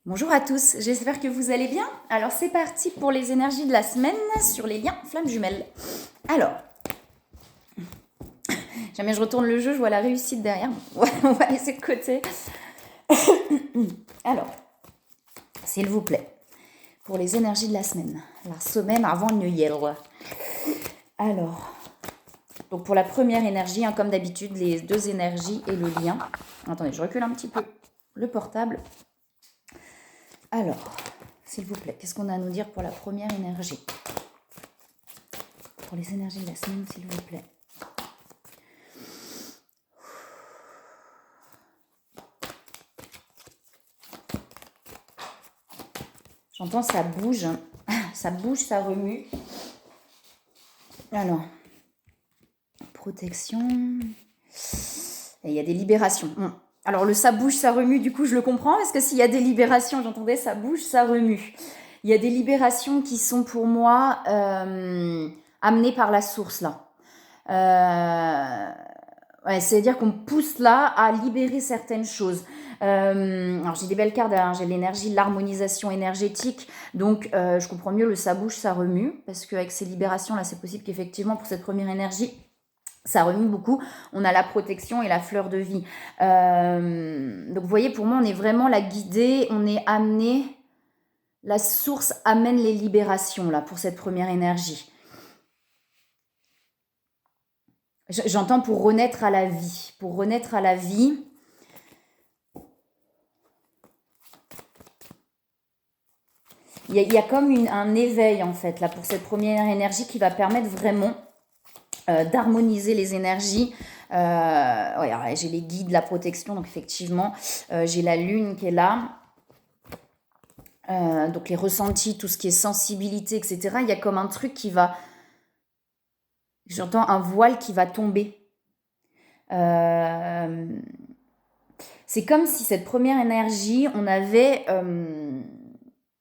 Bonjour à tous, j'espère que vous allez bien. Alors c'est parti pour les énergies de la semaine sur les liens flammes jumelles. Alors, jamais je retourne le jeu, je vois la réussite derrière. On va laisser de côté. Alors, s'il vous plaît, pour les énergies de la semaine, la semaine avant New Year. Alors, donc pour la première énergie, comme d'habitude, les deux énergies et le lien. Attendez, je recule un petit peu le portable. Alors, s'il vous plaît, qu'est-ce qu'on a à nous dire pour la première énergie? Pour les énergies de la semaine, s'il vous plaît. J'entends ça bouge, ça remue. Alors, protection. Et il y a des libérations. Alors le ça bouge, ça remue, du coup je le comprends, parce que s'il y a des libérations, j'entendais ça bouge, ça remue. Il y a des libérations qui sont pour moi amenées par la source là. C'est-à-dire qu'on me pousse là à libérer certaines choses. Alors j'ai des belles cartes, hein, j'ai l'énergie, l'harmonisation énergétique, donc je comprends mieux le ça bouge, ça remue, parce qu'avec ces libérations là, c'est possible qu'effectivement pour cette première énergie, ça remue beaucoup. On a la protection et la fleur de vie. Donc vous voyez, pour moi, on est vraiment la guidée, on est amené, la source amène les libérations là pour cette première énergie. J'entends pour renaître à la vie. Pour renaître à la vie, il y a comme un éveil en fait là pour cette première énergie qui va permettre vraiment d'harmoniser les énergies. J'ai les guides, la protection, donc effectivement, j'ai la lune qui est là. Donc les ressentis, tout ce qui est sensibilité, etc. Il y a comme un truc qui va... J'entends un voile qui va tomber. C'est comme si cette première énergie, on avait...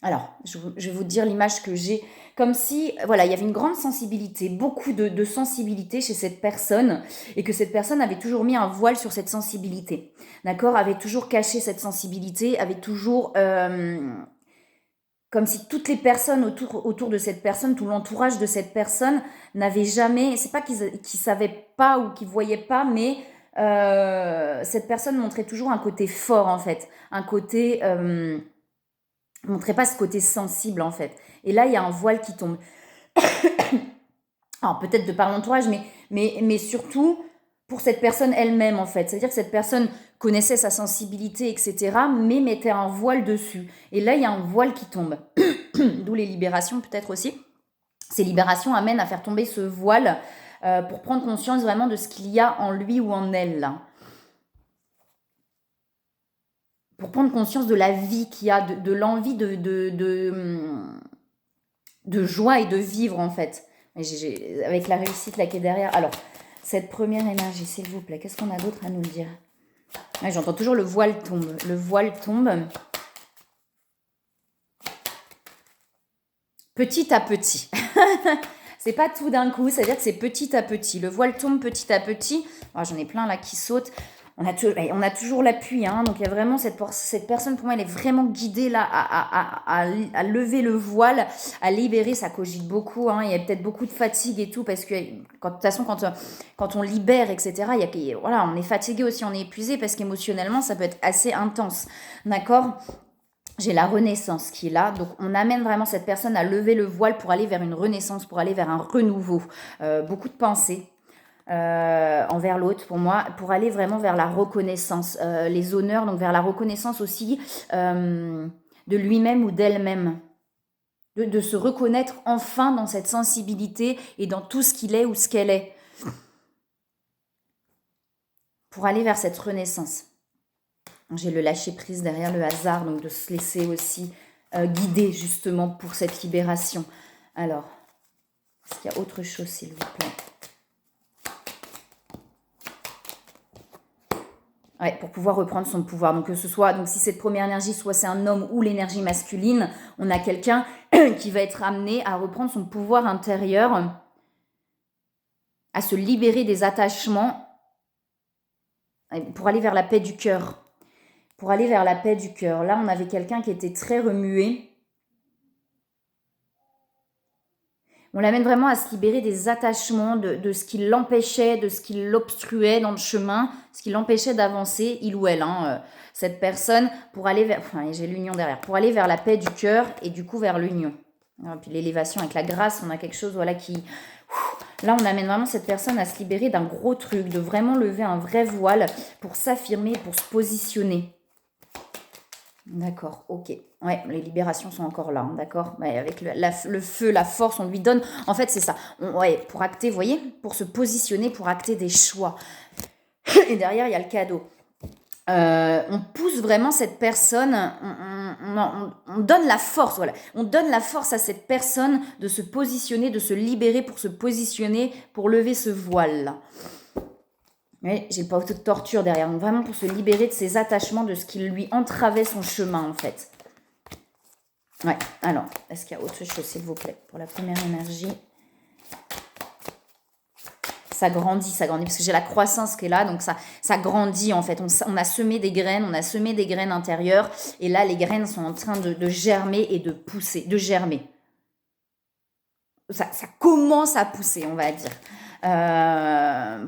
Alors, je vais vous dire l'image que j'ai. Comme si, voilà, il y avait une grande sensibilité, beaucoup de sensibilité chez cette personne, et que cette personne avait toujours mis un voile sur cette sensibilité. D'accord? Avait toujours caché cette sensibilité, avait toujours... comme si toutes les personnes autour de cette personne, tout l'entourage de cette personne n'avait jamais, c'est pas qu'ils savaient pas ou qu'ils voyaient pas, mais cette personne montrait toujours un côté fort en fait, un côté, montrait pas ce côté sensible en fait. Et là, il y a un voile qui tombe. Alors peut-être de par l'entourage, mais surtout pour cette personne elle-même en fait. C'est-à-dire que cette personne connaissait sa sensibilité, etc., mais mettait un voile dessus. Et là, il y a un voile qui tombe. D'où les libérations peut-être aussi. Ces libérations amènent à faire tomber ce voile pour prendre conscience vraiment de ce qu'il y a en lui ou en elle. Là. Pour prendre conscience de la vie qu'il y a, de l'envie de joie et de vivre en fait. Avec la réussite là qui est derrière. Alors, cette première énergie, s'il vous plaît, qu'est-ce qu'on a d'autre à nous dire? J'entends toujours le voile tombe. Le voile tombe. Petit à petit. C'est pas tout d'un coup, c'est-à-dire que c'est petit à petit. Le voile tombe petit à petit. J'en ai plein là qui sautent. On a toujours l'appui, donc il y a vraiment cette personne, pour moi, elle est vraiment guidée là à lever le voile, à libérer, ça cogite beaucoup, il y a peut-être beaucoup de fatigue et tout, parce que de toute façon, quand on libère, etc., voilà, on est fatigué aussi, on est épuisé, parce qu'émotionnellement, ça peut être assez intense, d'accord ? J'ai la renaissance qui est là, donc on amène vraiment cette personne à lever le voile pour aller vers une renaissance, pour aller vers un renouveau, beaucoup de pensées, envers l'autre pour moi, pour aller vraiment vers la reconnaissance, les honneurs, donc vers la reconnaissance aussi de lui-même ou d'elle-même, de se reconnaître enfin dans cette sensibilité et dans tout ce qu'il est ou ce qu'elle est, pour aller vers cette renaissance. J'ai le lâcher prise derrière le hasard, donc de se laisser aussi guider justement pour cette libération. Alors, est-ce qu'il y a autre chose, s'il vous plaît? Ouais, pour pouvoir reprendre son pouvoir. Donc que ce soit, donc si cette première énergie, soit c'est un homme ou l'énergie masculine, on a quelqu'un qui va être amené à reprendre son pouvoir intérieur, à se libérer des attachements pour aller vers la paix du cœur. pour aller vers la paix du cœur. Là, on avait quelqu'un qui était très remué. On l'amène vraiment à se libérer des attachements, de ce qui l'empêchait, de ce qui l'obstruait dans le chemin, ce qui l'empêchait d'avancer, il ou elle, cette personne, pour aller vers, enfin, j'ai l'union derrière, pour aller vers la paix du cœur et du coup vers l'union. Puis l'élévation avec la grâce, on a quelque chose voilà, qui... Là, on amène vraiment cette personne à se libérer d'un gros truc, de vraiment lever un vrai voile pour s'affirmer, pour se positionner. D'accord, ok. Ouais, les libérations sont encore là, d'accord. Ouais, avec le feu, la force, on lui donne. En fait, c'est ça. Ouais, pour acter, vous voyez, pour se positionner, pour acter des choix. Et derrière, il y a le cadeau. On pousse vraiment cette personne, on donne la force, voilà. On donne la force à cette personne de se positionner, de se libérer pour se positionner, pour lever ce voile-là. Oui, j'ai pas autant de torture derrière. Donc vraiment pour se libérer de ses attachements, de ce qui lui entravait son chemin en fait. Ouais, alors, est-ce qu'il y a autre chose s'il vous plaît pour la première énergie? Ça grandit, parce que j'ai la croissance qui est là, donc ça grandit en fait. On a semé des graines intérieures, et là les graines sont en train de germer et de pousser, de germer. Ça commence à pousser, on va dire,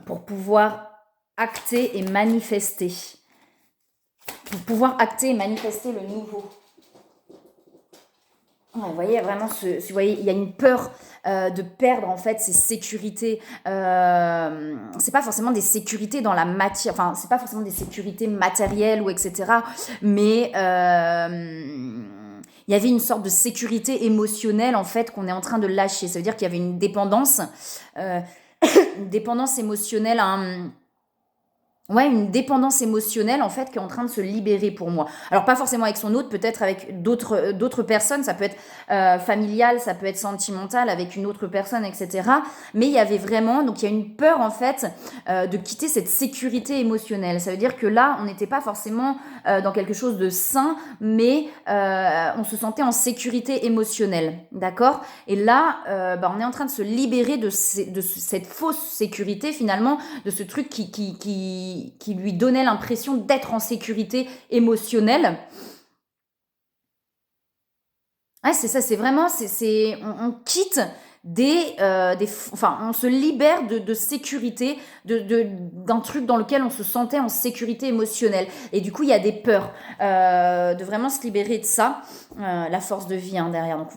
pour pouvoir acter et manifester. Pour pouvoir acter et manifester le nouveau. Ouais, vous voyez, vraiment, vous voyez, il y a une peur de perdre en fait ces sécurités. C'est pas forcément des sécurités dans la matière, enfin, c'est pas forcément des sécurités matérielles ou etc. Mais il y avait une sorte de sécurité émotionnelle en fait qu'on est en train de lâcher. Ça veut dire qu'il y avait une dépendance émotionnelle à un. Ouais, une dépendance émotionnelle en fait qui est en train de se libérer pour moi. Alors pas forcément avec son autre, peut-être avec d'autres personnes, ça peut être familial, ça peut être sentimental avec une autre personne, etc. Mais il y avait vraiment, donc il y a une peur en fait de quitter cette sécurité émotionnelle. Ça veut dire que là, on n'était pas forcément dans quelque chose de sain, mais on se sentait en sécurité émotionnelle, d'accord? Et là, on est en train de se libérer de cette fausse sécurité finalement, de ce truc qui lui donnait l'impression d'être en sécurité émotionnelle. Ouais, c'est ça, c'est vraiment, on quitte on se libère de sécurité, d'un truc dans lequel on se sentait en sécurité émotionnelle. Et du coup, il y a des peurs de vraiment se libérer de ça. La force de vie derrière, donc,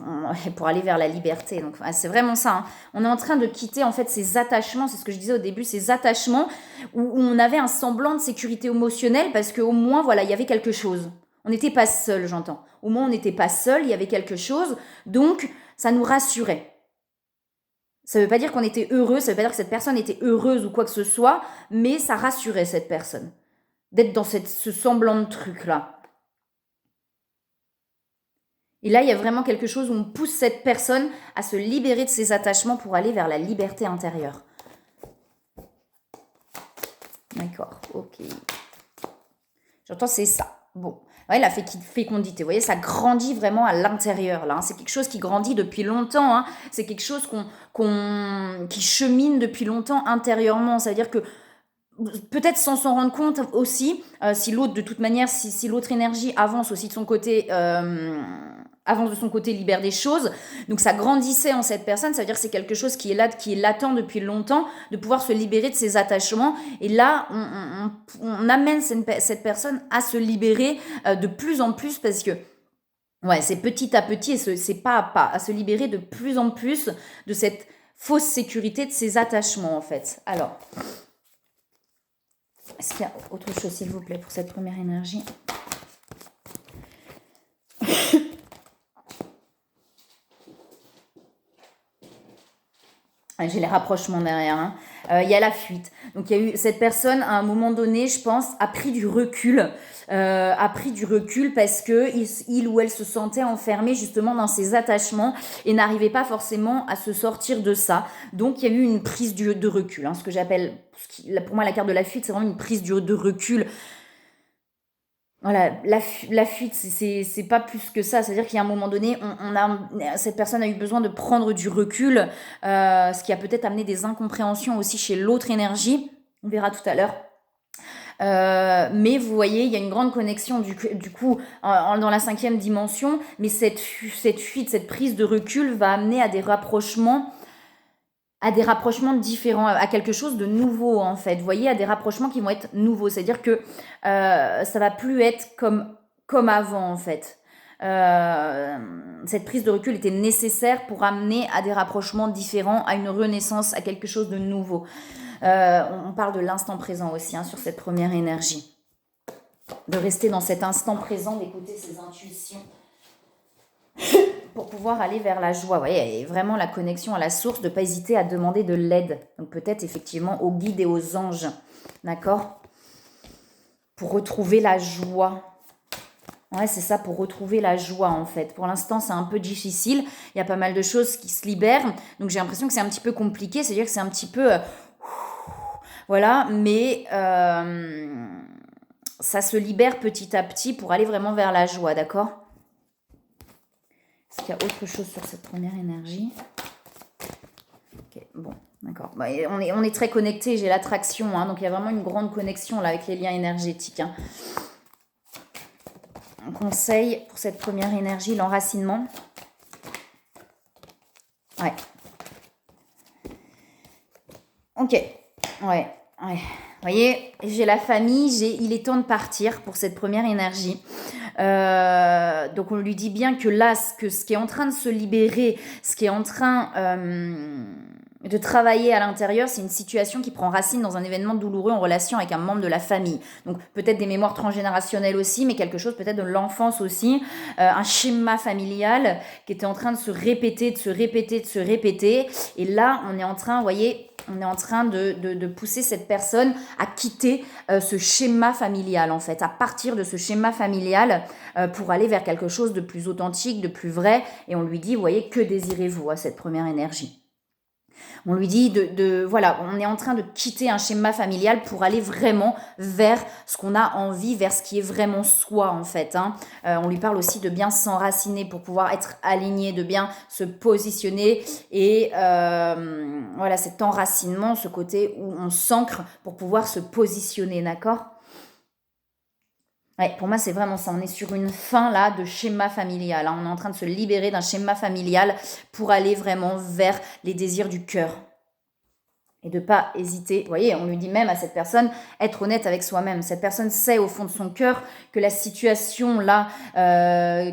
pour aller vers la liberté. Donc, c'est vraiment ça. On est en train de quitter en fait ces attachements, c'est ce que je disais au début, ces attachements où on avait un semblant de sécurité émotionnelle parce qu'au moins, voilà, il y avait quelque chose. On n'était pas seul, j'entends. Au moins, on n'était pas seul, il y avait quelque chose. Donc, ça nous rassurait. Ça ne veut pas dire qu'on était heureux, ça ne veut pas dire que cette personne était heureuse ou quoi que ce soit, mais ça rassurait cette personne. D'être dans ce semblant de truc-là. Et là, il y a vraiment quelque chose où on pousse cette personne à se libérer de ses attachements pour aller vers la liberté intérieure. D'accord, ok. J'entends, c'est ça. Bon. Ouais, la fécondité, vous voyez, ça grandit vraiment à l'intérieur, là. C'est quelque chose qui grandit depuis longtemps. C'est quelque chose qui chemine depuis longtemps intérieurement. C'est-à-dire que peut-être sans s'en rendre compte aussi, si l'autre, de toute manière, si l'autre énergie avance aussi de son côté, libère des choses. Donc ça grandissait en cette personne, ça veut dire que c'est quelque chose qui est là, qui est latent depuis longtemps, de pouvoir se libérer de ses attachements. Et là, on amène cette personne à se libérer de plus en plus parce que ouais, c'est petit à petit et c'est pas à pas, à se libérer de plus en plus de cette fausse sécurité, de ses attachements en fait. Alors, est-ce qu'il y a autre chose s'il vous plaît pour cette première énergie? J'ai les rapprochements derrière. Il y a la fuite. Donc il y a eu cette personne à un moment donné, je pense, a pris du recul, parce que il ou elle se sentait enfermé justement dans ses attachements et n'arrivait pas forcément à se sortir de ça. Donc il y a eu une prise de recul. Ce que j'appelle, pour moi la carte de la fuite, c'est vraiment une prise de recul. Voilà, la fuite, c'est pas plus que ça. C'est-à-dire qu'il y a un moment donné, cette personne a eu besoin de prendre du recul, ce qui a peut-être amené des incompréhensions aussi chez l'autre énergie. On verra tout à l'heure. Mais vous voyez, il y a une grande connexion du coup dans la 5e dimension, mais cette fuite, cette prise de recul va amener à des rapprochements différents, à quelque chose de nouveau en fait. Vous voyez, à des rapprochements qui vont être nouveaux. C'est-à-dire que ça va plus être comme avant en fait. Cette prise de recul était nécessaire pour amener à des rapprochements différents, à une renaissance, à quelque chose de nouveau. On parle de l'instant présent aussi sur cette première énergie. De rester dans cet instant présent, d'écouter ses intuitions pour pouvoir aller vers la joie. Vous voyez, et vraiment la connexion à la source, de ne pas hésiter à demander de l'aide. Donc peut-être effectivement aux guides et aux anges. D'accord ? Pour retrouver la joie. Ouais, c'est ça, pour retrouver la joie en fait. Pour l'instant, c'est un peu difficile. Il y a pas mal de choses qui se libèrent. Donc j'ai l'impression que c'est un petit peu compliqué. C'est-à-dire que c'est un petit peu... voilà, mais ça se libère petit à petit pour aller vraiment vers la joie, d'accord ? Est-ce qu'il y a autre chose sur cette première énergie ? Ok, bon, d'accord. Bah, on est très connectés, j'ai l'attraction, donc il y a vraiment une grande connexion là avec les liens énergétiques. Un conseil pour cette première énergie, l'enracinement. Ouais. Ok, ouais. Vous voyez, j'ai la famille, il est temps de partir pour cette première énergie. Donc on lui dit bien que là, ce qui est en train de se libérer, ce qui est en train de travailler à l'intérieur, c'est une situation qui prend racine dans un événement douloureux en relation avec un membre de la famille. Donc peut-être des mémoires transgénérationnelles aussi, mais quelque chose peut-être de l'enfance aussi, un schéma familial qui était en train de se répéter, de se répéter, de se répéter. Et là, on est en train, vous voyez, on est en train de pousser cette personne à quitter ce schéma familial, en fait, à partir de ce schéma familial pour aller vers quelque chose de plus authentique, de plus vrai. Et on lui dit, vous voyez, que désirez-vous à cette première énergie ? On lui dit voilà, on est en train de quitter un schéma familial pour aller vraiment vers ce qu'on a envie, vers ce qui est vraiment soi en fait. On lui parle aussi de bien s'enraciner pour pouvoir être aligné, de bien se positionner et voilà, cet enracinement, ce côté où on s'ancre pour pouvoir se positionner, d'accord ? Ouais, pour moi, c'est vraiment ça. On est sur une fin là de schéma familial. On est en train de se libérer d'un schéma familial pour aller vraiment vers les désirs du cœur. Et de ne pas hésiter. Vous voyez, on lui dit même à cette personne, être honnête avec soi-même. Cette personne sait au fond de son cœur que la situation là,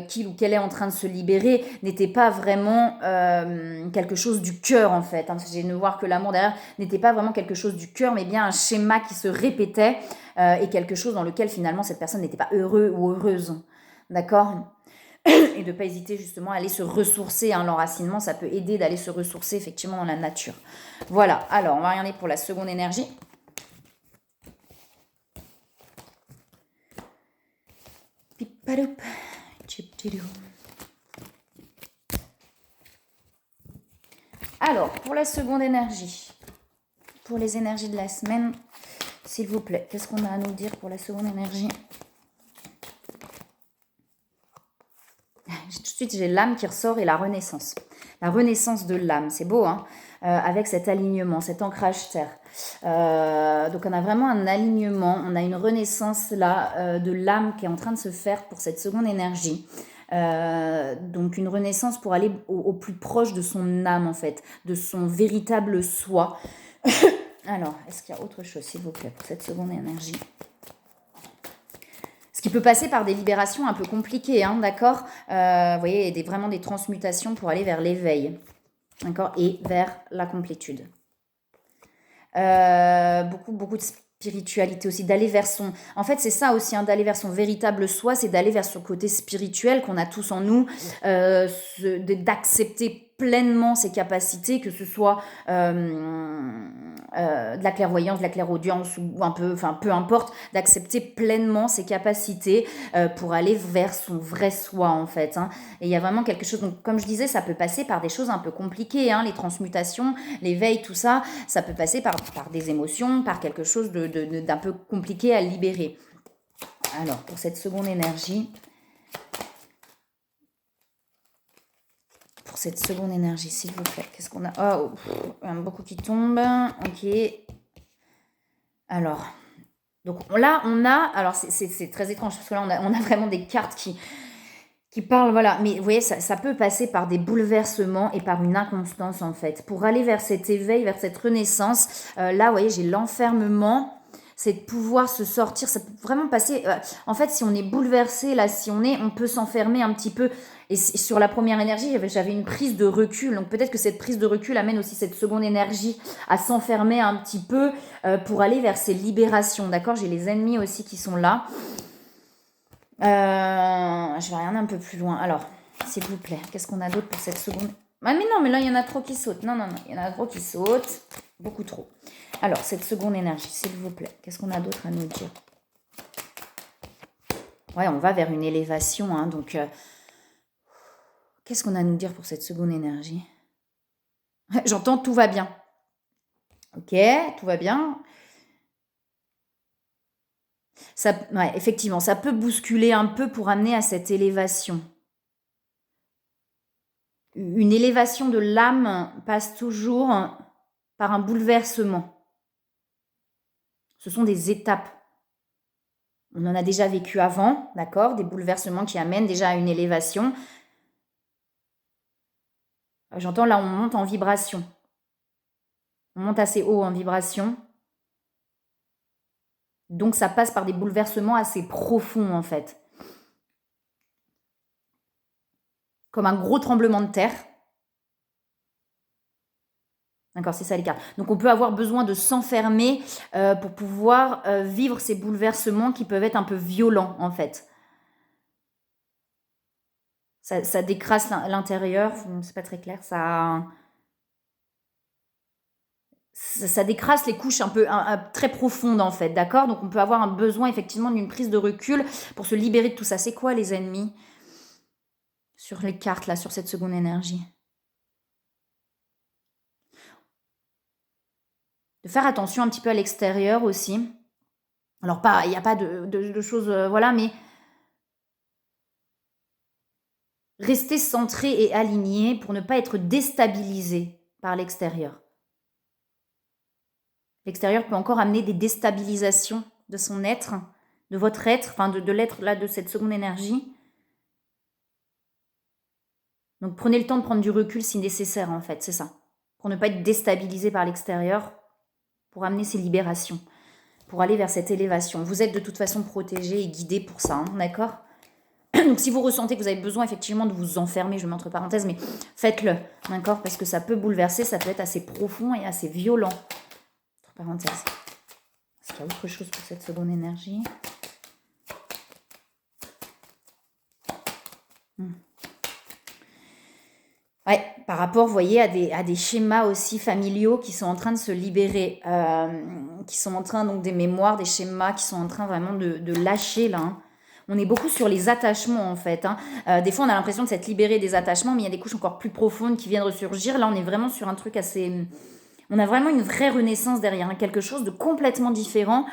qu'il ou qu'elle est en train de se libérer, n'était pas vraiment quelque chose du cœur en fait. J'ai de voir que l'amour derrière n'était pas vraiment quelque chose du cœur, mais bien un schéma qui se répétait et quelque chose dans lequel finalement cette personne n'était pas heureux ou heureuse. D'accord ? Et de ne pas hésiter justement à aller se ressourcer. L'enracinement, ça peut aider d'aller se ressourcer effectivement dans la nature. Voilà, alors on va regarder pour la seconde énergie. Alors, pour la seconde énergie, pour les énergies de la semaine, s'il vous plaît, qu'est-ce qu'on a à nous dire pour la seconde énergie ? Tout de suite, j'ai l'âme qui ressort et la renaissance. La renaissance de l'âme, c'est beau, avec cet alignement, cet ancrage terre. Donc on a vraiment un alignement, on a une renaissance là de l'âme qui est en train de se faire pour cette seconde énergie. Donc une renaissance pour aller au plus proche de son âme en fait, de son véritable soi. Alors, est-ce qu'il y a autre chose s'il vous plaît pour cette seconde énergie ? Ce qui peut passer par des libérations un peu compliquées, d'accord ? Vous voyez, vraiment des transmutations pour aller vers l'éveil, d'accord ? Et vers la complétude. Beaucoup de spiritualité aussi, d'aller vers son... En fait, c'est ça aussi, d'aller vers son véritable soi, c'est d'aller vers son côté spirituel qu'on a tous en nous, d'accepter pleinement ses capacités, que ce soit de la clairvoyance, de la clairaudience ou un peu, enfin peu importe, d'accepter pleinement ses capacités pour aller vers son vrai soi en fait. Et il y a vraiment quelque chose, donc comme je disais, ça peut passer par des choses un peu compliquées, les transmutations, l'éveil, tout ça, ça peut passer par des émotions, par quelque chose d'un peu compliqué à libérer. Alors, pour cette seconde énergie, s'il vous plaît. Qu'est-ce qu'on a ? Oh, beaucoup qui tombent. Ok. Alors, Donc là, on a... Alors, c'est très étrange, parce que là, on a vraiment des cartes qui parlent, voilà. Mais vous voyez, ça peut passer par des bouleversements et par une inconstance, en fait. Pour aller vers cet éveil, vers cette renaissance, là, vous voyez, j'ai l'enfermement. C'est de pouvoir se sortir, ça peut vraiment passer... en fait, si on est bouleversé, là, on peut s'enfermer un petit peu. Et sur la première énergie, j'avais une prise de recul. Donc peut-être que cette prise de recul amène aussi cette seconde énergie à s'enfermer un petit peu pour aller vers ces libérations. D'accord? J'ai les ennemis aussi qui sont là. Je vais regarder un peu plus loin. Alors, s'il vous plaît, qu'est-ce qu'on a d'autre pour cette seconde? Ah mais non, mais là, il y en a trop qui sautent. Non, il y en a trop qui sautent. Beaucoup trop. Alors, cette seconde énergie, s'il vous plaît, qu'est-ce qu'on a d'autre à nous dire? Ouais, on va vers une élévation, hein, donc... qu'est-ce qu'on a à nous dire pour cette seconde énergie? J'entends tout va bien. Ok, tout va bien. Ça, ouais, effectivement, ça peut bousculer un peu pour amener à cette élévation. Une élévation de l'âme passe toujours par un bouleversement. Ce sont des étapes. On en a déjà vécu avant, d'accord? Des bouleversements qui amènent déjà à une élévation. J'entends là, on monte en vibration. On monte assez haut en vibration. Donc ça passe par des bouleversements assez profonds en fait. Comme un gros tremblement de terre. D'accord, c'est ça les cartes. Donc on peut avoir besoin de s'enfermer pour pouvoir vivre ces bouleversements qui peuvent être un peu violents en fait. Ça décrasse l'intérieur, c'est pas très clair, ça décrasse les couches un peu très profondes en fait, d'accord? Donc on peut avoir un besoin effectivement d'une prise de recul pour se libérer de tout ça. C'est quoi les ennemis sur les cartes là, sur cette seconde énergie? De faire attention un petit peu à l'extérieur aussi. Alors il n'y a pas de choses, voilà, mais rester centré et aligné pour ne pas être déstabilisé par l'extérieur. L'extérieur peut encore amener des déstabilisations de son être, de votre être, enfin de l'être là, de cette seconde énergie. Donc prenez le temps de prendre du recul si nécessaire en fait, c'est ça. Pour ne pas être déstabilisé par l'extérieur, pour amener ces libérations, pour aller vers cette élévation. Vous êtes de toute façon protégé et guidé pour ça, hein, d'accord? Donc si vous ressentez que vous avez besoin effectivement de vous enfermer, je mets entre parenthèses, mais faites-le, d'accord? Parce que ça peut bouleverser, ça peut être assez profond et assez violent. Entre parenthèses. Est-ce qu'il y a autre chose pour cette seconde énergie? Ouais, par rapport, vous voyez, à des schémas aussi familiaux qui sont en train de se libérer, qui sont en train, donc des mémoires, des schémas qui sont en train vraiment de lâcher là, hein. On est beaucoup sur les attachements en fait, hein. Des fois on a l'impression de s'être libéré des attachements, mais il y a des couches encore plus profondes qui viennent ressurgir. Là on est vraiment sur un truc assez... On a vraiment une vraie renaissance derrière, hein, quelque chose de complètement différent,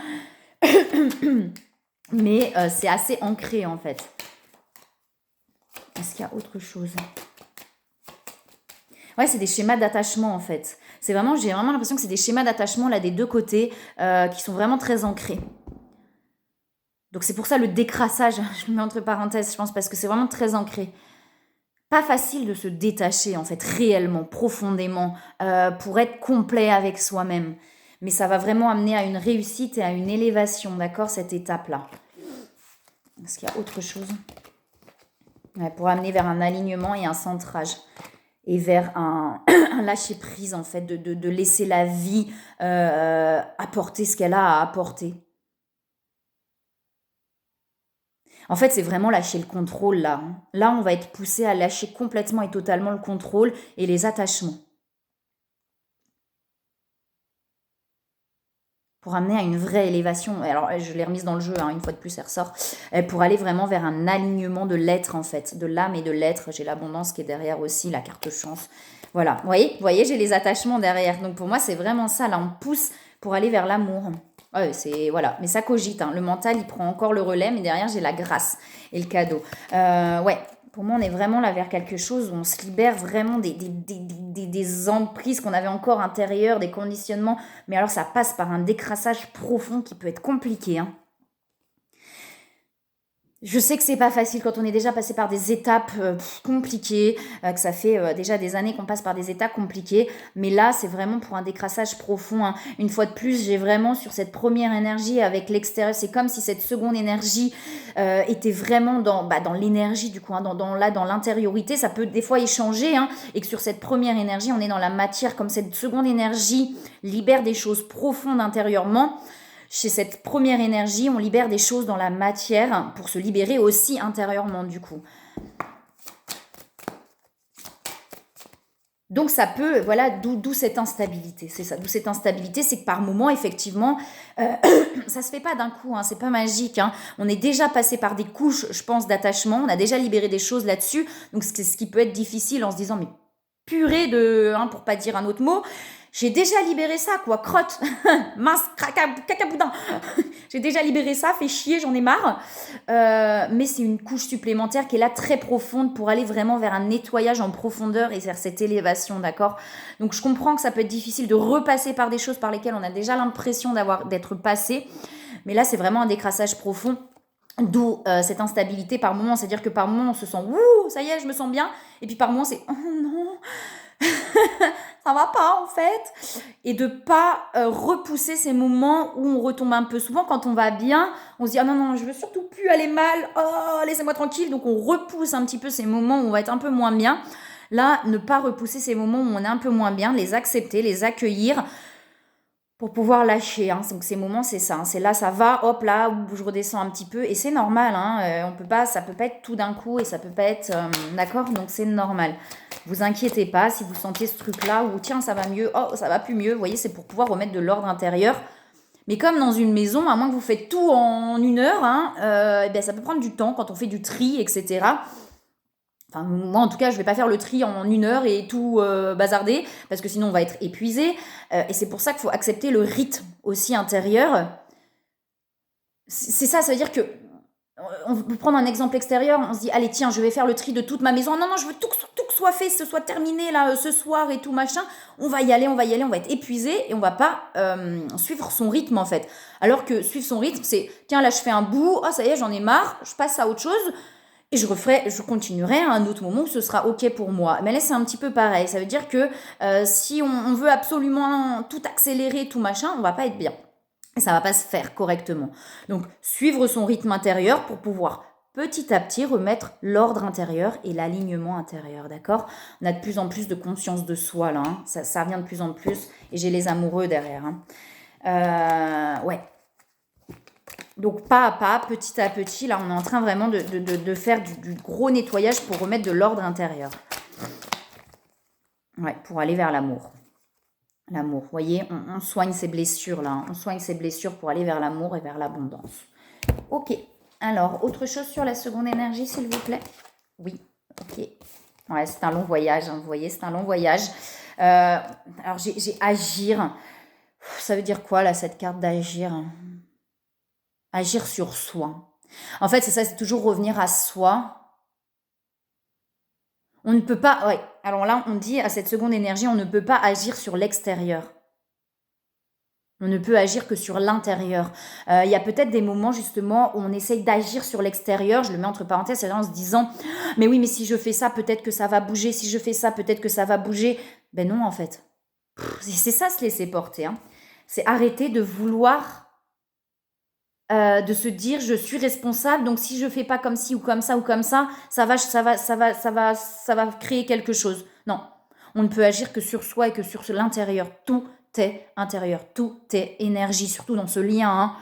mais c'est assez ancré en fait. Est-ce qu'il y a autre chose? Ouais, c'est des schémas d'attachement en fait. J'ai vraiment l'impression que c'est des schémas d'attachement là des deux côtés qui sont vraiment très ancrés. Donc c'est pour ça le décrassage, je le mets entre parenthèses, je pense, parce que c'est vraiment très ancré. Pas facile de se détacher en fait réellement, profondément, pour être complet avec soi-même. Mais ça va vraiment amener à une réussite et à une élévation, d'accord, cette étape-là. Est-ce qu'il y a autre chose? Ouais, pour amener vers un alignement et un centrage. Et vers un lâcher-prise, en fait, de laisser la vie apporter ce qu'elle a à apporter. En fait, c'est vraiment lâcher le contrôle, là. Là, on va être poussé à lâcher complètement et totalement le contrôle et les attachements. Pour amener à une vraie élévation. Alors, je l'ai remise dans le jeu, hein, une fois de plus, elle ressort. Pour aller vraiment vers un alignement de l'être, en fait. De l'âme et de l'être. J'ai l'abondance qui est derrière aussi, la carte chance. Voilà, vous voyez, j'ai les attachements derrière. Donc, pour moi, c'est vraiment ça. Là, on pousse pour aller vers l'amour. Ouais, c'est voilà, mais ça cogite, hein. Le mental, il prend encore le relais, mais derrière, j'ai la grâce et le cadeau. Ouais, pour moi, on est vraiment là vers quelque chose où on se libère vraiment des emprises qu'on avait encore intérieures, des conditionnements. Mais alors, ça passe par un décrassage profond qui peut être compliqué, hein. Je sais que c'est pas facile quand on est déjà passé par des étapes compliquées, que ça fait déjà des années qu'on passe par des étapes compliquées, mais là c'est vraiment pour un décrassage profond, hein. Une fois de plus, j'ai vraiment sur cette première énergie avec l'extérieur, c'est comme si cette seconde énergie était vraiment dans l'énergie du coup, hein, dans l'intériorité. Ça peut des fois échanger, hein, et que sur cette première énergie, on est dans la matière, comme cette seconde énergie libère des choses profondes intérieurement. Chez cette première énergie, on libère des choses dans la matière pour se libérer aussi intérieurement du coup. Donc ça peut, voilà, d'où cette instabilité, c'est ça, d'où cette instabilité, c'est que par moment, effectivement, ça se fait pas d'un coup, hein, c'est pas magique, hein. On est déjà passé par des couches, je pense, d'attachement, on a déjà libéré des choses là-dessus, donc c'est ce qui peut être difficile en se disant, mais purée de, hein, pour pas dire un autre mot, j'ai déjà libéré ça, quoi, crotte, mince, cacaboudin, j'ai déjà libéré ça, fait chier, j'en ai marre. Mais c'est une couche supplémentaire qui est là très profonde pour aller vraiment vers un nettoyage en profondeur et vers cette élévation, d'accord? Donc je comprends que ça peut être difficile de repasser par des choses par lesquelles on a déjà l'impression d'être passé, mais là c'est vraiment un décrassage profond. D'où cette instabilité par moment, c'est-à-dire que par moment on se sent ouh, ça y est, je me sens bien, et puis par moment c'est oh non, ça va pas en fait, et de pas repousser ces moments où on retombe un peu. Souvent quand on va bien, on se dit ah non non, je veux surtout plus aller mal, oh laissez-moi tranquille, donc on repousse un petit peu ces moments où on va être un peu moins bien. Là, ne pas repousser ces moments où on est un peu moins bien, les accepter, les accueillir pour pouvoir lâcher, hein. Donc ces moments, c'est ça, hein. C'est là, ça va, hop là, où je redescends un petit peu, et c'est normal, hein. Ça peut pas être tout d'un coup, et ça peut pas être, d'accord. Donc c'est normal. Vous inquiétez pas si vous sentez ce truc-là, ou tiens, ça va mieux, oh, ça va plus mieux. Vous voyez, c'est pour pouvoir remettre de l'ordre intérieur. Mais comme dans une maison, à moins que vous faites tout en 1 heure, hein, eh bien, ça peut prendre du temps quand on fait du tri, etc. Enfin, moi, en tout cas, je vais pas faire le tri en 1 heure et tout bazarder, parce que sinon, on va être épuisé. Et c'est pour ça qu'il faut accepter le rythme aussi intérieur. C'est ça, ça veut dire que on peut prendre un exemple extérieur, on se dit, allez, tiens, je vais faire le tri de toute ma maison. Non, non, je veux tout que soit fait, ce soit terminé là, ce soir et tout machin. On va y aller, on va être épuisé et on va pas suivre son rythme en fait. Alors que suivre son rythme, c'est, tiens, là, je fais un bout, oh, ça y est, j'en ai marre, je passe à autre chose. Et je continuerai à un autre moment où ce sera OK pour moi. Mais là, c'est un petit peu pareil. Ça veut dire que si on veut absolument tout accélérer, tout machin, on va pas être bien. Et ça va pas se faire correctement. Donc, suivre son rythme intérieur pour pouvoir petit à petit remettre l'ordre intérieur et l'alignement intérieur, d'accord? On a de plus en plus de conscience de soi, là, hein. Ça revient de plus en plus. Et j'ai les amoureux derrière, hein. Ouais. Donc pas à pas, petit à petit, là on est en train vraiment de faire du gros nettoyage pour remettre de l'ordre intérieur. Ouais, pour aller vers l'amour. L'amour, vous voyez, on soigne ses blessures là, on soigne ses blessures pour aller vers l'amour et vers l'abondance. Ok, alors autre chose sur la seconde énergie s'il vous plaît? Oui, ok. Ouais, c'est un long voyage, hein, vous voyez, c'est un long voyage. Alors j'ai agir. Ça veut dire quoi là cette carte d'agir? Agir sur soi. En fait, c'est ça, c'est toujours revenir à soi. On ne peut pas, ouais. Alors là, on dit à cette seconde énergie, on ne peut pas agir sur l'extérieur. On ne peut agir que sur l'intérieur. Il y a peut-être des moments justement où on essaye d'agir sur l'extérieur, je le mets entre parenthèses, c'est-à-dire en se disant « Mais oui, mais si je fais ça, peut-être que ça va bouger. Si je fais ça, peut-être que ça va bouger. » Ben non, en fait. C'est ça, se laisser porter, hein. C'est arrêter de vouloir de se dire je suis responsable, donc si je fais pas comme ci ou comme ça, ça va créer quelque chose. Non, on ne peut agir que sur soi et que sur l'intérieur. Tout est intérieur, tout est énergie, surtout dans ce lien, hein.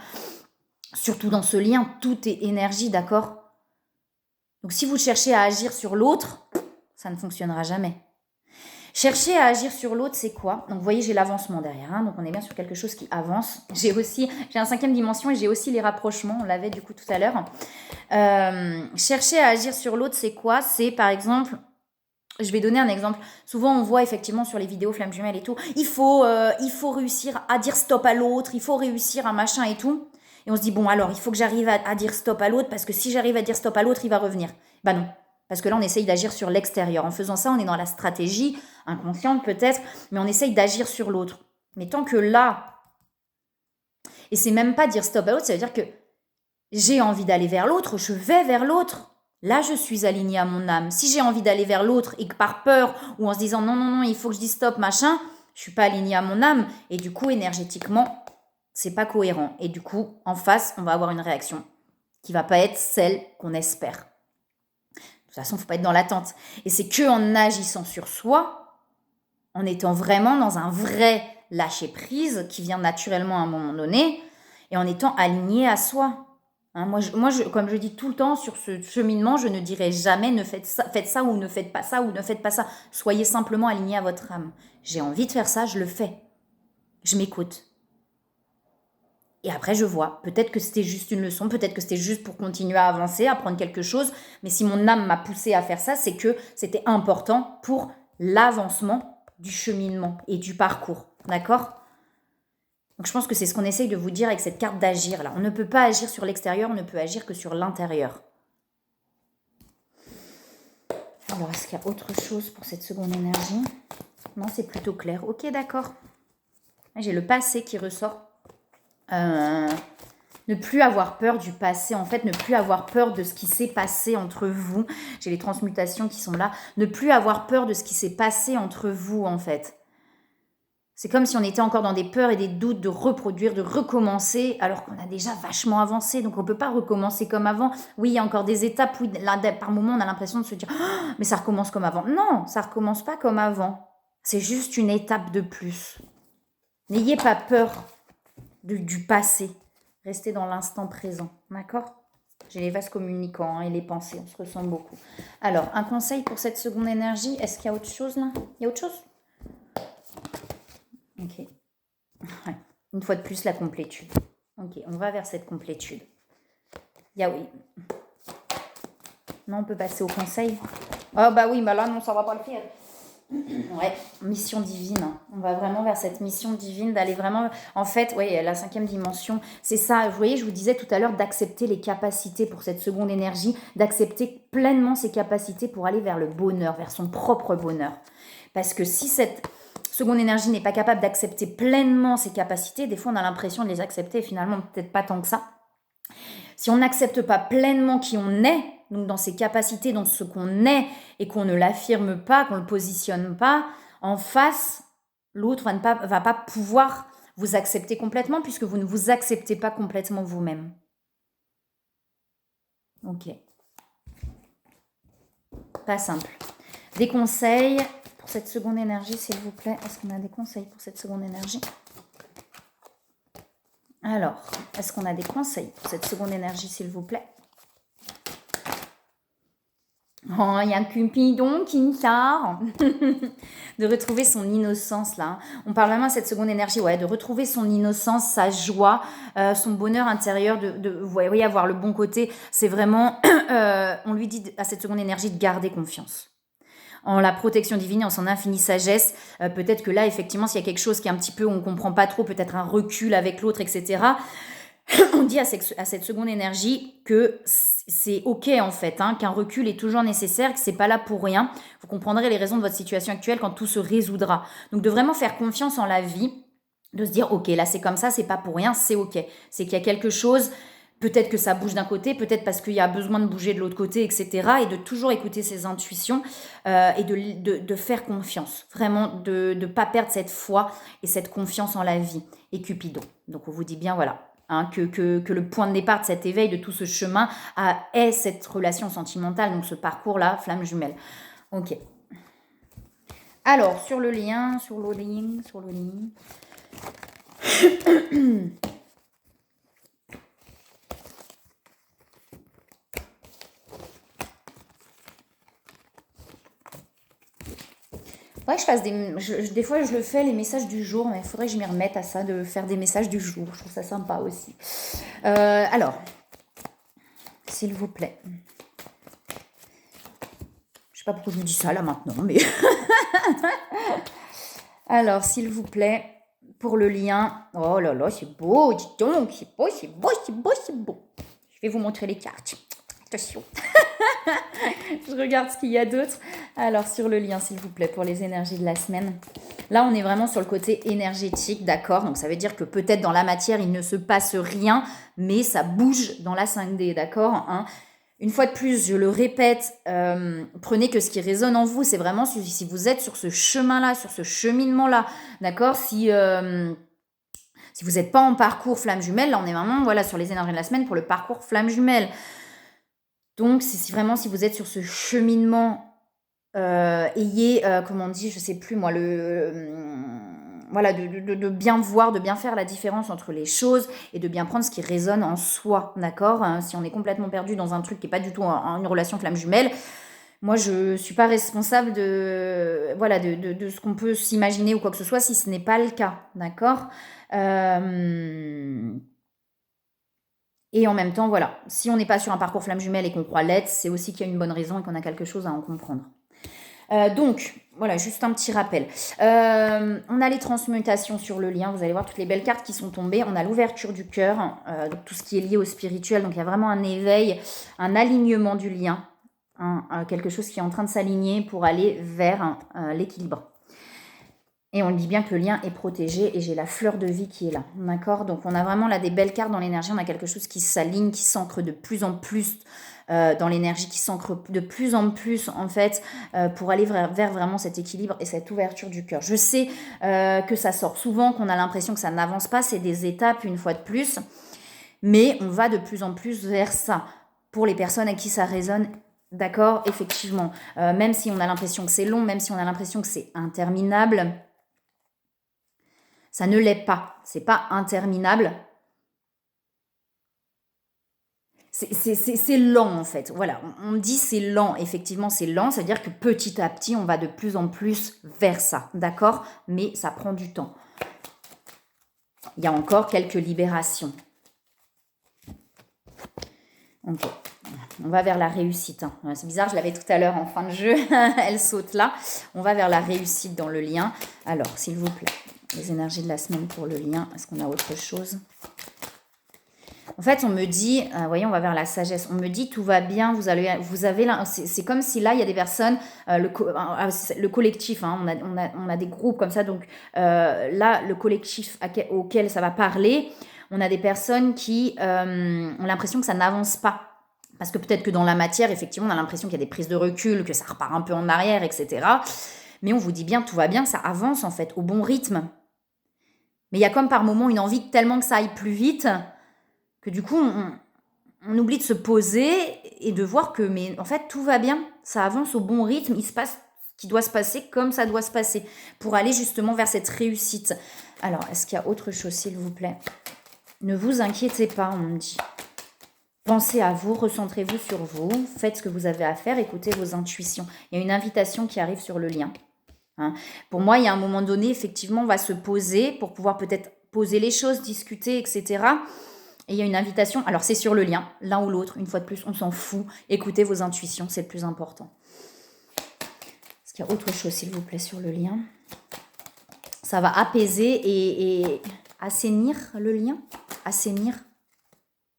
Surtout dans ce lien, tout est énergie, d'accord? Donc si vous cherchez à agir sur l'autre, ça ne fonctionnera jamais. Chercher à agir sur l'autre, c'est quoi? Donc, vous voyez, j'ai l'avancement derrière, hein, donc on est bien sur quelque chose qui avance. J'ai un 5e dimension et j'ai aussi les rapprochements, on l'avait du coup tout à l'heure. Chercher à agir sur l'autre, c'est quoi? C'est par exemple, Je vais donner un exemple. Souvent, on voit effectivement sur les vidéos flammes jumelles et tout, il faut réussir à dire stop à l'autre, il faut réussir à machin et tout. Et on se dit, bon, alors, il faut que j'arrive à dire stop à l'autre, parce que si j'arrive à dire stop à l'autre, il va revenir. Bah non. Parce que là, on essaye d'agir sur l'extérieur. En faisant ça, on est dans la stratégie, inconsciente peut-être, mais on essaye d'agir sur l'autre. Mais tant que là, et c'est même pas dire stop à l'autre, ça veut dire que j'ai envie d'aller vers l'autre, je vais vers l'autre. Là, je suis alignée à mon âme. Si j'ai envie d'aller vers l'autre et que par peur ou en se disant non, non, non, il faut que je dise stop, machin, je suis pas alignée à mon âme. Et du coup, énergétiquement, c'est pas cohérent. Et du coup, en face, on va avoir une réaction qui va pas être celle qu'on espère. De toute façon, faut pas être dans l'attente. Et c'est que en agissant sur soi, en étant vraiment dans un vrai lâcher prise qui vient naturellement à un moment donné, et en étant aligné à soi. Hein, comme je dis tout le temps sur ce cheminement, je ne dirai jamais ne faites ça ou ne faites pas ça ou ne faites pas ça. Soyez simplement aligné à votre âme. J'ai envie de faire ça, je le fais. Je m'écoute. Et après, je vois. Peut-être que c'était juste une leçon, peut-être que c'était juste pour continuer à avancer, à apprendre quelque chose. Mais si mon âme m'a poussé à faire ça, c'est que c'était important pour l'avancement du cheminement et du parcours. D'accord ? Donc je pense que c'est ce qu'on essaye de vous dire avec cette carte d'agir là. On ne peut pas agir sur l'extérieur, on ne peut agir que sur l'intérieur. Alors est-ce qu'il y a autre chose pour cette seconde énergie? Non, c'est plutôt clair. Ok, d'accord. J'ai le passé qui ressort. Ne plus avoir peur du passé, en fait, ne plus avoir peur de ce qui s'est passé entre vous. J'ai les transmutations qui sont là. Ne plus avoir peur de ce qui s'est passé entre vous, en fait. C'est comme si on était encore dans des peurs et des doutes de reproduire, de recommencer, alors qu'on a déjà vachement avancé. Donc on ne peut pas recommencer comme avant. Oui, il y a encore des étapes. Oui, là, par moment, on a l'impression de se dire oh, mais ça recommence comme avant. Non, ça recommence pas comme avant. C'est juste une étape de plus. N'ayez pas peur du passé. Restez dans l'instant présent. D'accord ? J'ai les vases communicants et les pensées. On se ressent beaucoup. Alors, un conseil pour cette seconde énergie. Est-ce qu'il y a autre chose là ? Il y a autre chose ? Ok. Ouais. Une fois de plus, la complétude. Ok, on va vers cette complétude. Oui. Non, on peut passer au conseil. Ah bah oui, bah là, non, ça va pas le faire. Ouais, mission divine. On va vraiment vers cette mission divine, d'aller vraiment... En fait, oui, la 5e dimension, c'est ça. Vous voyez, je vous disais tout à l'heure d'accepter les capacités pour cette seconde énergie, d'accepter pleinement ses capacités pour aller vers le bonheur, vers son propre bonheur. Parce que si cette seconde énergie n'est pas capable d'accepter pleinement ses capacités, des fois on a l'impression de les accepter et finalement peut-être pas tant que ça. Si on n'accepte pas pleinement qui on est, donc dans ses capacités, dans ce qu'on est, et qu'on ne l'affirme pas, qu'on ne le positionne pas, en face, l'autre va pas pouvoir vous accepter complètement puisque vous ne vous acceptez pas complètement vous-même. Ok. Pas simple. Des conseils pour cette seconde énergie, s'il vous plaît. Est-ce qu'on a des conseils pour cette seconde énergie ? Alors, est-ce qu'on a des conseils pour cette seconde énergie, s'il vous plaît ? Oh, il y a un Cupidon qui me sort. De retrouver son innocence, là. On parle vraiment de cette seconde énergie, ouais, de retrouver son innocence, sa joie, son bonheur intérieur, vous voyez, avoir le bon côté. C'est vraiment, on lui dit à cette seconde énergie de garder confiance en la protection divine, en son infinie sagesse. Peut-être que là, effectivement, s'il y a quelque chose qui est un petit peu, on ne comprend pas trop, peut-être un recul avec l'autre, etc., on dit à cette seconde énergie que c'est ok en fait, hein, qu'un recul est toujours nécessaire, que c'est pas là pour rien. Vous comprendrez les raisons de votre situation actuelle quand tout se résoudra. Donc de vraiment faire confiance en la vie, de se dire ok, là c'est comme ça, c'est pas pour rien, c'est ok. C'est qu'il y a quelque chose, peut-être que ça bouge d'un côté, peut-être parce qu'il y a besoin de bouger de l'autre côté, etc. Et de toujours écouter ses intuitions et de faire confiance. Vraiment de ne pas perdre cette foi et cette confiance en la vie. Et Cupidon. Donc on vous dit bien voilà. Hein, que le point de départ de cet éveil, de tout ce chemin, est cette relation sentimentale, donc ce parcours-là, flamme jumelle. Ok. Alors, sur le lien. Ouais, je fasse des fois, je le fais, les messages du jour, mais il faudrait que je m'y remette à ça, de faire des messages du jour. Je trouve ça sympa aussi. Alors, s'il vous plaît. Je sais pas pourquoi je vous dis ça là maintenant, mais... Alors, s'il vous plaît, pour le lien... Oh là là, c'est beau, dis donc, c'est beau, c'est beau, c'est beau, c'est beau. Je vais vous montrer les cartes. Attention. Je regarde ce qu'il y a d'autre. Alors, sur le lien, s'il vous plaît, pour les énergies de la semaine. Là, on est vraiment sur le côté énergétique, d'accord? Donc, ça veut dire que peut-être dans la matière, il ne se passe rien, mais ça bouge dans la 5D, d'accord, hein? Une fois de plus, je le répète, prenez que ce qui résonne en vous, c'est vraiment si vous êtes sur ce chemin-là, sur ce cheminement-là, d'accord? Si vous n'êtes pas en parcours flamme jumelle, là, on est vraiment voilà, sur les énergies de la semaine pour le parcours flamme jumelle. Donc, si vous êtes sur ce cheminement, ayez, comment on dit, je sais plus moi, voilà, de bien voir, de bien faire la différence entre les choses et de bien prendre ce qui résonne en soi, d'accord? Si on est complètement perdu dans un truc qui n'est pas du tout une relation flamme jumelle, moi, je ne suis pas responsable de ce qu'on peut s'imaginer ou quoi que ce soit si ce n'est pas le cas, d'accord? Et en même temps, voilà, si on n'est pas sur un parcours flamme jumelle et qu'on croit l'être, c'est aussi qu'il y a une bonne raison et qu'on a quelque chose à en comprendre. Donc, voilà, juste un petit rappel. On a les transmutations sur le lien. Vous allez voir toutes les belles cartes qui sont tombées. On a l'ouverture du cœur, donc tout ce qui est lié au spirituel. Donc, il y a vraiment un éveil, un alignement du lien. Quelque chose qui est en train de s'aligner pour aller vers l'équilibre. Et on dit bien que le lien est protégé et j'ai la fleur de vie qui est là, d'accord? Donc on a vraiment là des belles cartes dans l'énergie, on a quelque chose qui s'aligne, qui s'ancre de plus en plus dans l'énergie, qui s'ancre de plus en plus en fait pour aller vers vraiment cet équilibre et cette ouverture du cœur. Je sais que ça sort souvent, qu'on a l'impression que ça n'avance pas, c'est des étapes une fois de plus, mais on va de plus en plus vers ça. Pour les personnes à qui ça résonne, d'accord, effectivement, même si on a l'impression que c'est long, même si on a l'impression que c'est interminable, ça ne l'est pas. C'est pas interminable. C'est lent en fait. Voilà, on me dit c'est lent. Effectivement, c'est lent. C'est-à-dire que petit à petit, on va de plus en plus vers ça. D'accord? Mais ça prend du temps. Il y a encore quelques libérations. Ok. On va vers la réussite. C'est bizarre, je l'avais tout à l'heure en fin de jeu. Elle saute là. On va vers la réussite dans le lien. Alors, s'il vous plaît, les énergies de la semaine pour le lien. Est-ce qu'on a autre chose? En fait, on me dit, voyez, on va vers la sagesse. On me dit, tout va bien, vous avez c'est comme si là, il y a des personnes, le collectif, hein, on a des groupes comme ça. Donc là, le collectif auquel ça va parler, on a des personnes qui ont l'impression que ça n'avance pas. Parce que peut-être que dans la matière, effectivement, on a l'impression qu'il y a des prises de recul, que ça repart un peu en arrière, etc. Mais on vous dit bien, tout va bien, ça avance en fait, au bon rythme. Mais il y a comme par moment une envie tellement que ça aille plus vite que du coup, on oublie de se poser et de voir que, mais en fait, tout va bien, ça avance au bon rythme, il se passe ce qui doit se passer comme ça doit se passer pour aller justement vers cette réussite. Alors, est-ce qu'il y a autre chose, s'il vous plaît? Ne vous inquiétez pas, on me dit. Pensez à vous, recentrez-vous sur vous, faites ce que vous avez à faire, écoutez vos intuitions. Il y a une invitation qui arrive sur le lien. Pour moi, il y a un moment donné, effectivement, on va se poser pour pouvoir peut-être poser les choses, discuter, etc. Et il y a une invitation. Alors, c'est sur le lien, l'un ou l'autre. Une fois de plus, on s'en fout. Écoutez vos intuitions, c'est le plus important. Est-ce qu'il y a autre chose, s'il vous plaît, sur le lien? Ça va apaiser et assainir le lien. Assainir.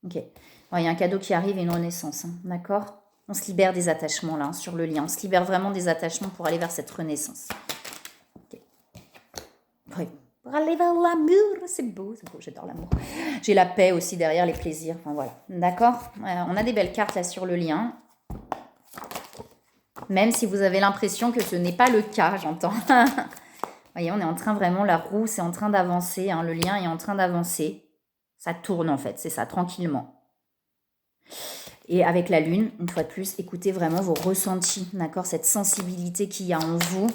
Ok. Il y a un cadeau qui arrive et une renaissance. D'accord? On se libère des attachements là, sur le lien. On se libère vraiment des attachements pour aller vers cette renaissance. Okay. Oui. Pour aller vers l'amour, c'est beau, j'adore l'amour. J'ai la paix aussi derrière, les plaisirs, enfin voilà. D'accord? On a des belles cartes là sur le lien. Même si vous avez l'impression que ce n'est pas le cas, j'entends. Voyez, on est en train vraiment, la roue, c'est en train d'avancer, hein, le lien est en train d'avancer. Ça tourne en fait, c'est ça, tranquillement. Et avec la lune, une fois de plus, écoutez vraiment vos ressentis, d'accord? Cette sensibilité qu'il y a en vous.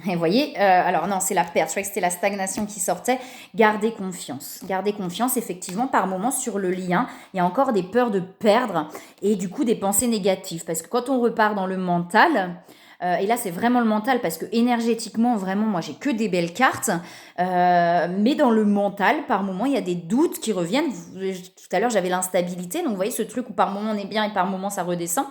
Et vous voyez, alors non, c'est la perte. Je croyais que c'était la stagnation qui sortait. Gardez confiance. Gardez confiance, effectivement, par moments sur le lien. Il y a encore des peurs de perdre et du coup des pensées négatives. Parce que quand on repart dans le mental, Et là, c'est vraiment le mental parce que énergétiquement, vraiment, moi, j'ai que des belles cartes. Mais dans le mental, par moment, il y a des doutes qui reviennent. Tout à l'heure, j'avais l'instabilité. Donc, vous voyez ce truc où par moment, on est bien et par moment, ça redescend.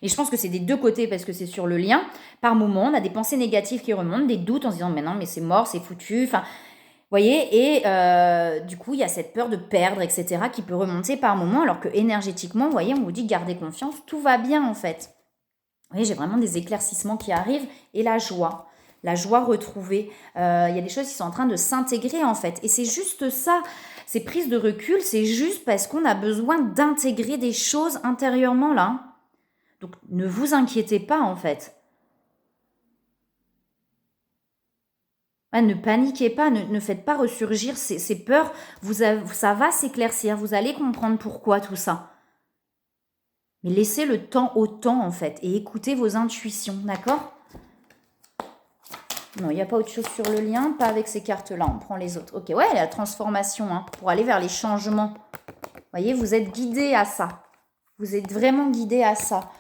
Et je pense que c'est des deux côtés parce que c'est sur le lien. Par moment, on a des pensées négatives qui remontent, des doutes en se disant, mais non, mais c'est mort, c'est foutu. Enfin, vous voyez, et du coup, il y a cette peur de perdre, etc., qui peut remonter par moment, alors que énergétiquement, vous voyez, on vous dit gardez confiance, tout va bien en fait. Vous voyez, j'ai vraiment des éclaircissements qui arrivent, et la joie retrouvée. Il y a des choses qui sont en train de s'intégrer en fait, et c'est juste ça, ces prises de recul, c'est juste parce qu'on a besoin d'intégrer des choses intérieurement là. Donc ne vous inquiétez pas en fait. Ne paniquez pas, ne faites pas ressurgir ces peurs. Ça va s'éclaircir, vous allez comprendre pourquoi tout ça. Mais laissez le temps au temps, en fait, et écoutez vos intuitions, d'accord? Non, il n'y a pas autre chose sur le lien, pas avec ces cartes-là, on prend les autres. Ok, ouais, la transformation, hein, pour aller vers les changements. Vous voyez, vous êtes guidé à ça. Vous êtes vraiment guidé à ça.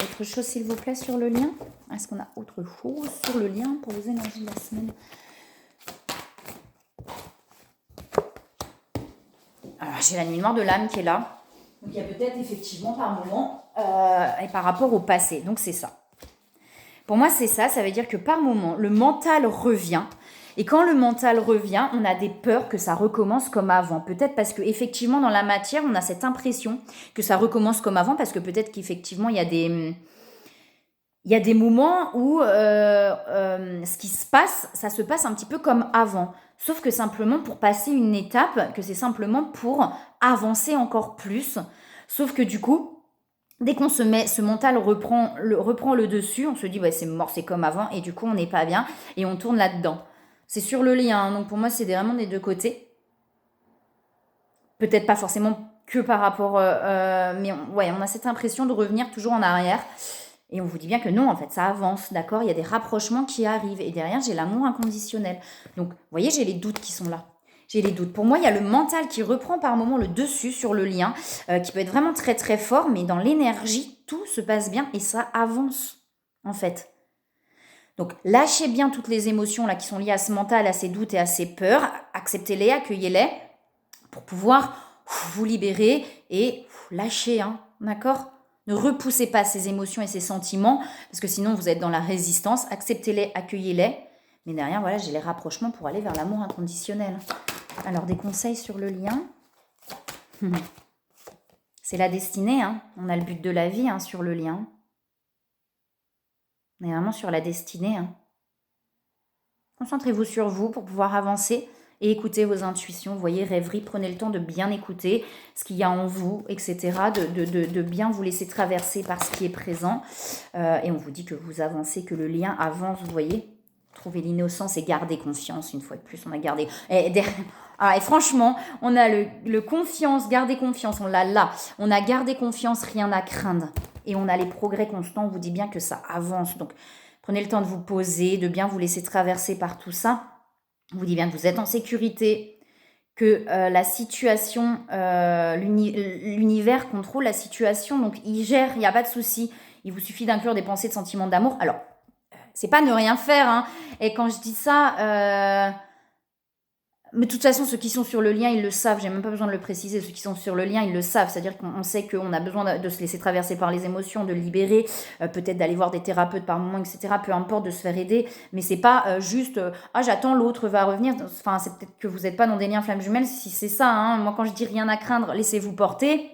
Autre chose, s'il vous plaît, sur le lien? Est-ce qu'on a autre chose sur le lien pour les énergies de la semaine? Alors, j'ai la nuit noire de l'âme qui est là. Donc, il y a peut-être effectivement par moment, et par rapport au passé. Donc, c'est ça. Pour moi, c'est ça. Ça veut dire que par moment, le mental revient. Et quand le mental revient, on a des peurs que ça recommence comme avant. Peut-être parce qu'effectivement, dans la matière, on a cette impression que ça recommence comme avant. Parce que peut-être qu'effectivement, il y a des moments où ce qui se passe, ça se passe un petit peu comme avant. Sauf que simplement pour passer une étape, que c'est simplement pour avancer encore plus. Sauf que du coup, dès qu'on se met, ce mental reprend le dessus, on se dit ouais, c'est mort, c'est comme avant, et du coup on n'est pas bien, et on tourne là-dedans. C'est sur le lien, hein, donc pour moi c'est vraiment des deux côtés. Peut-être pas forcément que par rapport, mais on a cette impression de revenir toujours en arrière. Et on vous dit bien que non, en fait, ça avance, d'accord? Il y a des rapprochements qui arrivent. Et derrière, j'ai l'amour inconditionnel. Donc, vous voyez, j'ai les doutes qui sont là. J'ai les doutes. Pour moi, il y a le mental qui reprend par moment le dessus sur le lien, qui peut être vraiment très très fort, mais dans l'énergie, tout se passe bien et ça avance, en fait. Donc, lâchez bien toutes les émotions là qui sont liées à ce mental, à ces doutes et à ces peurs. Acceptez-les, accueillez-les pour pouvoir vous libérer et lâcher, hein, d'accord? Ne repoussez pas ces émotions et ces sentiments, parce que sinon vous êtes dans la résistance. Acceptez-les, accueillez-les. Mais derrière, voilà, j'ai les rapprochements pour aller vers l'amour inconditionnel. Alors, des conseils sur le lien. C'est la destinée, hein. On a le but de la vie, hein, sur le lien. On est vraiment sur la destinée, hein. Concentrez-vous sur vous pour pouvoir avancer et écoutez vos intuitions. Vous voyez, rêverie, prenez le temps de bien écouter ce qu'il y a en vous, etc. De bien vous laisser traverser par ce qui est présent. Et on vous dit que vous avancez, que le lien avance, vous voyez. Trouvez l'innocence et gardez confiance. Une fois de plus, on a gardé... Et franchement, on a le confiance, gardez confiance, on l'a là. On a gardé confiance, rien à craindre. Et on a les progrès constants, on vous dit bien que ça avance. Donc, prenez le temps de vous poser, de bien vous laisser traverser par tout ça. On vous dit bien que vous êtes en sécurité, que la situation, l'univers contrôle la situation, donc il gère, il n'y a pas de souci. Il vous suffit d'inclure des pensées de sentiments d'amour. Alors, c'est pas ne rien faire, hein. Et quand je dis ça, mais de toute façon, ceux qui sont sur le lien, ils le savent. J'ai même pas besoin de le préciser. Ceux qui sont sur le lien, ils le savent. C'est-à-dire qu'on sait qu'on a besoin de se laisser traverser par les émotions, de libérer, peut-être d'aller voir des thérapeutes par moment, etc. Peu importe, de se faire aider. Mais c'est pas juste j'attends, l'autre va revenir. Enfin, c'est peut-être que vous n'êtes pas dans des liens flammes jumelles. Si c'est ça, hein. Moi, quand je dis rien à craindre, laissez-vous porter.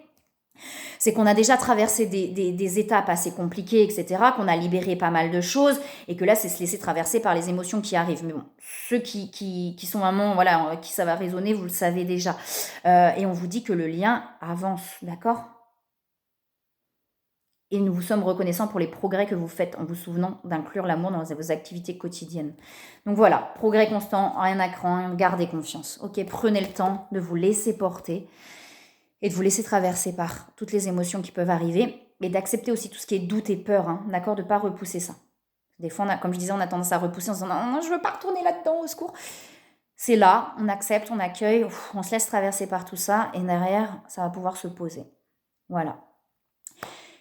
C'est qu'on a déjà traversé des étapes assez compliquées, etc., qu'on a libéré pas mal de choses, et que là, c'est se laisser traverser par les émotions qui arrivent. Mais bon, ceux qui sont vraiment, voilà, qui ça va résonner, vous le savez déjà. Et on vous dit que le lien avance, d'accord? Et nous vous sommes reconnaissants pour les progrès que vous faites en vous souvenant d'inclure l'amour dans vos activités quotidiennes. Donc voilà, progrès constant, rien à craindre, gardez confiance. Ok, prenez le temps de vous laisser porter et de vous laisser traverser par toutes les émotions qui peuvent arriver et d'accepter aussi tout ce qui est doute et peur, hein, d'accord, de ne pas repousser ça. Des fois, comme je disais, on a tendance à repousser en se disant non, je ne veux pas retourner là-dedans, au secours. C'est là, on accepte, on accueille, on se laisse traverser par tout ça et derrière, ça va pouvoir se poser. Voilà.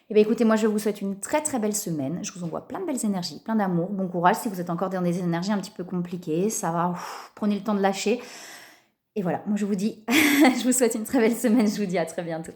Eh bien écoutez, moi je vous souhaite une très très belle semaine. Je vous envoie plein de belles énergies, plein d'amour. Bon courage si vous êtes encore dans des énergies un petit peu compliquées. Ça va, prenez le temps de lâcher. Et voilà, moi je vous dis, je vous souhaite une très belle semaine. Je vous dis à très bientôt.